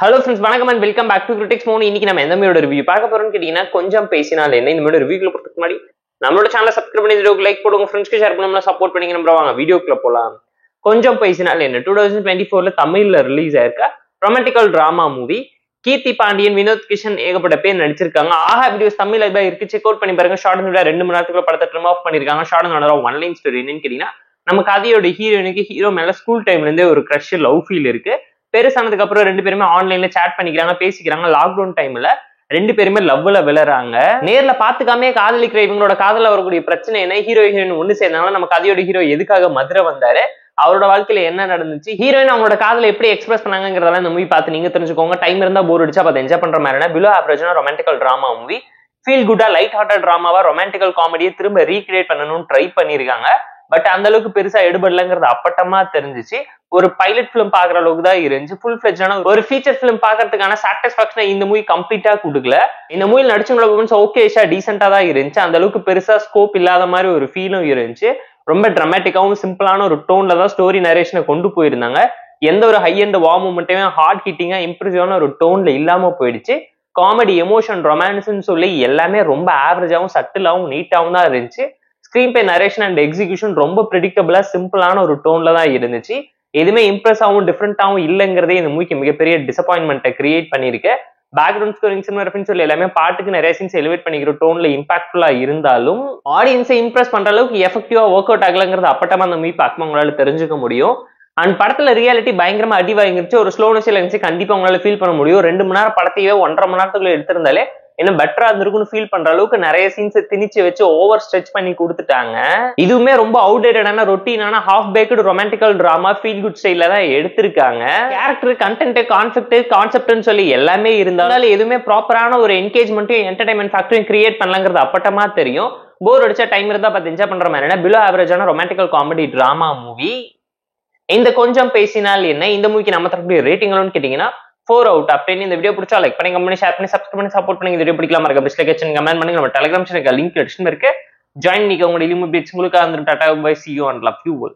Hello friends, வணக்கம் and welcome back to critics மோன். இன்னைக்கு நம்ம எந்த மாதிரியோட ரிவ்யூ பார்க்க போறோம்னு கேட்டீங்கன்னா, கொஞ்சம் பேசினால் என்ன. இந்த மாதிரி ரிவ்யூக்குள்ள போறதுக்கு முன்னாடி நம்மளோட சேனலை சப்ஸ்கிரைப் பண்ணி வீடியோக்கு லைக் போடுங்க, ஃப்ரெண்ட்ஸ்க்கு ஷேர் பண்ணி நம்மள சப்போர்ட் பண்ணிங்க. நம்ம வாங்க வீடியோக்குள்ள போலாம். கொஞ்சம் பேசினால் என்ன 2024ல தமிழ்ல ரிலீஸ் ஆயிருக்க ரொமான்டிக்கல் டிராமா மூவி. கீர்த்தி பாண்டியன், வினோத் கிஷன் ஏகப்பட்ட பேர் நடிச்சிருக்காங்க. ஆஹா வீடியோஸ் தமிழ் அதுதான் இருக்கு, செக் அவுட் பண்ணி பாருங்க. ஷார்ட் வீடியோ 2 மணி நேரத்துக்குள்ள படத்தை ட்ரிம் ஆஃப் பண்ணிருக்காங்க. ஷார்ட் ஒன்லைன் ஸ்டோரி என்னன்னு கேட்டீங்கன்னா, நம்ம கதையோட ஹீரோயினுக்கு ஹீரோ மேல ஸ்கூல் டைம்ல இருந்தே ஒரு கிரஷ் லவ் ஃபீல் இருக்கு. பெருசானதுக்கு அப்புறம் ரெண்டு பேருமே ஆன்லைன்ல சேட் பண்ணிக்கிறாங்க, பேசிக்கிறாங்க. லாக்டவுன் டைம்ல ரெண்டு பேருமே லவ்ல விளைறாங்க. நேர்ல பாத்துக்காமே காதலிக்கிற இவங்களோட காதல வரக்கூடிய பிரச்சனை என்ன, ஹீரோ ஹீரோயின் ஒண்ணு சேர்ந்தாலும் நம்ம கதையோட ஹீரோ எதுக்காக மதுரை வந்தாரு, அவரோட வாழ்க்கையில என்ன நடந்துச்சு, ஹீரோயின் அவங்களோட காதல எப்படி எக்ஸ்பிரஸ் பண்ணாங்கிறதெல்லாம் இந்த மூவி பார்த்து நீங்க தெரிஞ்சுக்கோங்க. டைம் இருந்தா போர் அடிச்சா பார்த்து என்ஜாய் பண்ற மாதிரினா பிலோ ஆவரேஜான ரொமான்டிக்கல் டிராமா மூவி. ஃபீல் குட்டா லைட் ஹார்ட்டட் டிராமாவா ரொமான்டிக்கல் காமெடியை திரும்ப ரீக்ரியேட் பண்ணணும்னு ட்ரை பண்ணிருக்காங்க. பட் அந்த அளவுக்கு பெருசா எடுபடலங்கிறது அப்பட்டமா தெரிஞ்சிச்சு. ஒரு பைலட் பிலிம் பாக்குற அளவுக்கு தான் இருந்துச்சு. ஃபுல் ஃபிளெஜ்டான ஒரு ஃபீச்சர் பிலிம் பாக்குறதுக்கான சாட்டிஸ்பாக்சன் இந்த மூவி கம்ப்ளீட்டா கொடுக்கல. இந்த மூவியில் நடிச்சவங்களோட ஓகேஷா டீசென்டா தான் இருந்துச்சு. அந்த அளவுக்கு பெருசா ஸ்கோப் இல்லாத மாதிரி ஒரு ஃபீலும் இருந்துச்சு. ரொம்ப டிராமட்டிக்காவும் சிம்பிளான ஒரு டோன்ல தான் ஸ்டோரி நரேஷனை கொண்டு போயிருந்தாங்க. எந்த ஒரு ஹை அண்ட் வா மூமெண்ட்டையும் ஹார்ட் ஹிட்டிங்கா இம்ப்ரெசிவான ஒரு டோன்ல இல்லாம போயிடுச்சு. காமெடி, எமோஷன், ரொமான்ஸ்ன்னு சொல்லி எல்லாமே ரொம்ப ஆவரேஜாவும் சட்டிலாவும் நீட்டாவும் தான் இருந்துச்சு. Screen play, narration and execution ரொம்ப ப்ரெடிக்டபிளா சிம்பிளான ஒரு டோன்ல தான் இருந்துச்சு. எதுவுமே இம்ப்ரெஸ் ஆகும் டிஃப்ரெண்டாவும் இல்லைங்கிறதே இந்த மூவிக்கு மிகப்பெரிய டிசப்பாயின்மெண்ட்டை கிரியேட் பண்ணிருக்கு. பேக்ரவுண்ட் ஸ்கோரிங், சினிமாட்டோகிராஃபி சொல்லி எல்லாமே பாட்டுக்கு நிறைய சீன்ஸ் எலிவேட் பண்ணிக்கிற டோன்ல இம்பாக்ட்ஃபுல்லா இருந்தாலும் ஆடியன்ஸை இம்ப்ரெஸ் பண்ற அளவுக்கு எஃபெக்டிவா ஒர்க் அவுட் ஆகலங்கிறது அப்பட்டமா அந்த மூவி பார்க்கும் உங்களால தெரிஞ்சுக்க முடியும். அண்ட் படத்துல ரியாலிட்டி பயங்கரமா அடி வாங்கிருச்சு. ஒரு ஸ்லோனஸ் இருந்துச்சு, கண்டிப்பா உங்களால ஃபீல் பண்ண முடியும். 2 மணி நேரம் படத்தையே 1.5 மணி நேரத்துக்குள்ள எடுத்திருந்தாலே இன்னும் பெட்டரா இருந்திருக்கும்னு ஃபீல் பண்ற அளவுக்கு நிறைய சீன்ஸ் திணிச்சு வச்சு ஓவர் ஸ்ட்ரெச் பண்ணி கொடுத்துட்டாங்க. இதுவுமே ரொம்ப அவுடேட்டடான ரொட்டீனான half baked romantical drama feel good ஸ்டைல்ல தான் எடுத்திருக்காங்க. கேரக்டர், கண்டென்ட், கான்செப்ட்னு சொல்லி எல்லாமே இருந்தாலும் எதுவுமே ப்ராப்பரான ஒரு என்கேஜ்மெண்ட்டையும் என்டர்டைன்மெண்ட் ஃபேக்டரையும் கிரியேட் பண்ணலாங்கிறது அப்பட்டமா தெரியும். போர் அடிச்சா டைம் இருந்தா பார்த்து என்ஜாய் பண்ற மாதிரி பிலோ ஆவரேஜான ரொமான்டிக்கல் காமெடி டிராமா மூவி. இந்த கொஞ்சம் பேசினால் என்ன, இந்த மூவிக்கு நம்ம தரக்கூடிய ரேட்டிங் கேட்டீங்கன்னா 4 out of 10. இந்த வீடியோ பிடிச்சா லைக் பண்ணி, கமெண்ட், ஷேர் பண்ணி, சப்ஸ்கிரைப் பண்ணி சப்போர்ட் பண்ணி. இந்த வீடியோ பிடிக்கலாம் இருக்க பெஸ்ட் லைக் கமெண்ட் பண்ணுங்க. நம்ம டெலிகிராம் சேனலுக்கு லிங்க் டிஸ்கிரிப்ஷன்ல இருக்கு, ஜாயின் பண்ணிக்கோங்க. உங்களுக்கு tata bye, see you and love you all.